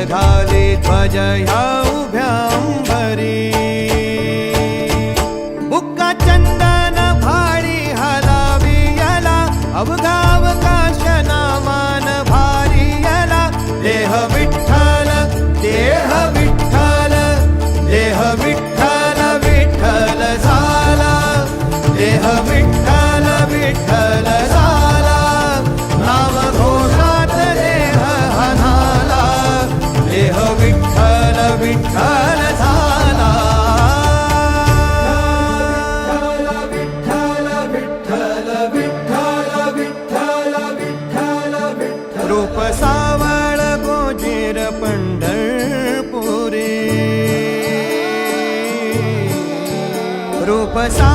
झाली ध्वज ह्या उभ्या अंबरी. बुक्का चंदन भाडी हलावी याला अवघा अवकाश नामान भारी याला. देह विठ्ठल देह विठ्ठल देह विठ्ठल विठ्ठल झाला. देह विठ्ठल विठ्ठल झाला. नाम घोषात देह हनाला. देह विठ्ठल विठ्ठल झाला. विठ्ठल विठ्ठल विठ्ठल विठ्ठल विठ्ठल विठ्ठल. रूप सावळ गोजीर पंढरपुरी. रूप सा